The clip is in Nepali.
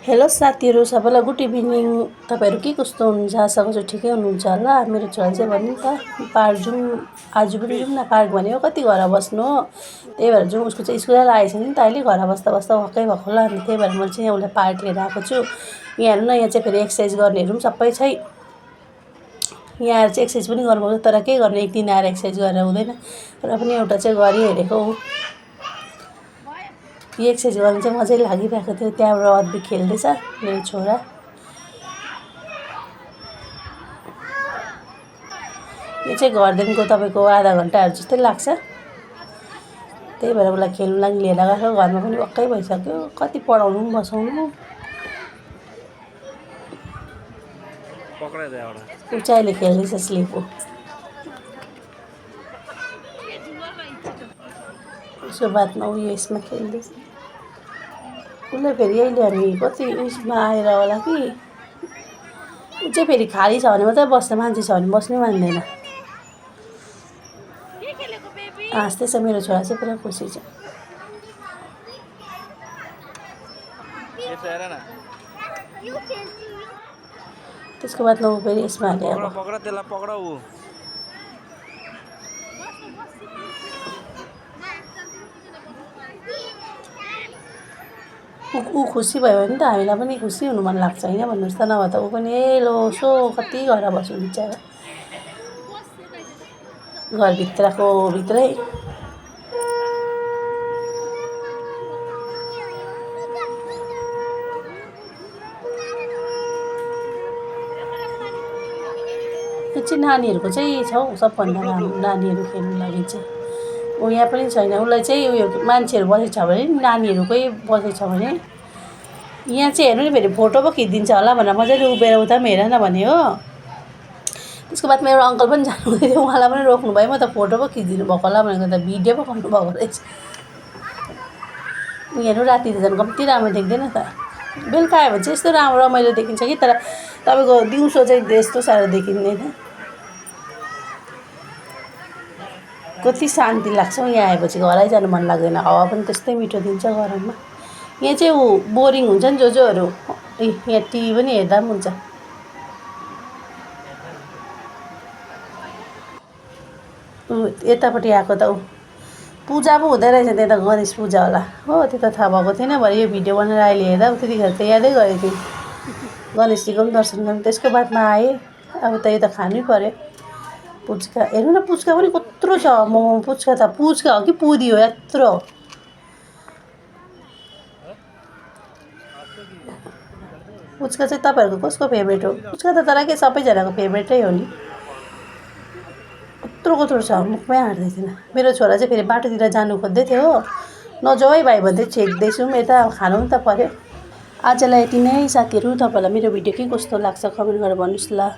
हेलो साथीहरू, सबैलाई गुड इभिनिङ। तपाईँहरू के कस्तो हुनुहुन्छ? आशा गर्छु ठिकै हुनुहुन्छ होला। मेरो छोरा चाहिँ भन्नु त पार्क जाउँ, आज पनि जाउँ न पार्क भन्यो। कति घर बस्नु हो, त्यही भएर जाउँ। उसको चाहिँ स्कुलै लागेको छ नि त अहिले, घर बस्दा बस्दा वाक्कै भएको होला। अनि त्यही भएर मैले चाहिँ उसलाई पार्क लिएर आएको छु। यहाँ हेर्नु न, यहाँ चाहिँ फेरि एक्सर्साइज गर्नेहरू पनि सबै छ। यहाँ आएर चाहिँ एक्सर्साइज पनि गर्नुपर्छ, तर के गर्ने, एक दिन आएर एक्सर्साइज गरेर हुँदैन। र पनि एउटा चाहिँ गरिहेरेको हो। यो एक्सर्साइज गर्नु चाहिँ मजै लागिरहेको थियो। त्यहाँबाट अद्बी खेल्दैछ मेरो छोरा। यो चाहिँ घरदेखिको तपाईँको आधा घन्टाहरू जस्तै लाग्छ। त्यही भएर उसलाई खेल्नु लागि लिएर गएको। घरमा पनि वाक्कै भइसक्यो, कति पढाउनु पनि बसाउनु। ऊ चाहिँ अहिले खेल्दैछ स्लिप हो। उसको बादमा ऊ यसमा खेल्दैछ। उसलाई फेरि अहिले हामी कति उयसमा आएर होला कि, ऊ चाहिँ फेरि खाली छ भने मात्रै बस्छ, मान्छे छ भने बस्नै मान्दैन। हाँस्दैछ मेरो छोरा चाहिँ, पुरा खुसी छ। त्यसको बादमा ऊ फेरि यसमा हाल्यो। अब ऊ खुसी भयो भने त हामीलाई पनि खुसी हुनु मन लाग्छ होइन भन्नुहोस् त। नभए त ऊ पनि लो सो कति घर बस्नु बिचारा, घरभित्रको भित्रै। त्यो चाहिँ नानीहरूको चाहिँ छ हौ सबभन्दा राम्रो, नानीहरू खेल्नु लागि चाहिँ। ऊ यहाँ पनि छैन, उसलाई चाहिँ उयो मान्छेहरू बसेको छ भने, नानीहरूकै बसेको छ भने यहाँ चाहिँ हेर्नु नि, फेरि फोटो पो खिचिदिन्छ होला भनेर मजाले उभिएर उता पनि हेर न भने हो। त्यसको बादमा एउटा अङ्कल पनि जानुहुँदै थियो, उहाँलाई पनि रोक्नु भयो। म त फोटो पो खिचिदिनु भएको होला भनेको त भिडियो पो गर्नुभएको रहेछ। हेर्नु राति त झन् कम्ती राम्रो देख्दैन त, बेलुका आयो भने चाहिँ यस्तो राम्रो रमाइलो देखिन्छ कि, तर तपाईँको दिउँसो चाहिँ यस्तो साह्रो देखिँदैन। कति शान्ति लाग्छ यहाँ आएपछि, घरै जानु मन लाग्दैन। हावा पनि त्यस्तै मिठो दिन्छ गरममा। यहाँ चाहिँ ऊ बोरिङ हुन्छ नि जोहरू, यहाँ टिभी पनि हेर्दा पनि हुन्छ। यतापट्टि आएको त ऊ पूजा पो हुँदै रहेछ, त्यता गणेश पूजा होला हो। त्यो त थाहा भएको थिएन, भरे यो भिडियो बनाएर अहिले हेर्दा त्यतिखेर त यादै गरेको थिएँ गणेशजीको पनि दर्शन गर्नु। त्यसको बादमा आएँ, अब त यो त खानै पर्यो। पुच्का हेर्नु न, पुच्का पनि कत्रो छ। मोमो पुच्का त पुच्का हो कि पुरी हो, यत्रो। पुच्का चाहिँ तपाईँहरूको कसको फेभरेट हो? पुच्का त तर के सबैजनाको फेभरेटै हो नि। कत्रो कत्रो छ, मुखमै हाट्दै थिएन। मेरो छोरा चाहिँ फेरि बाटोतिर जानु खोज्दै थियो हो, नजाऊ है भाइ भन्दै छेक्दैछु यता, खानु पनि त पर्यो। आजलाई यति नै साथीहरू। तपाईँलाई मेरो भिडियो के कस्तो लाग्छ कमेन्ट गरेर भन्नुहोस् ल।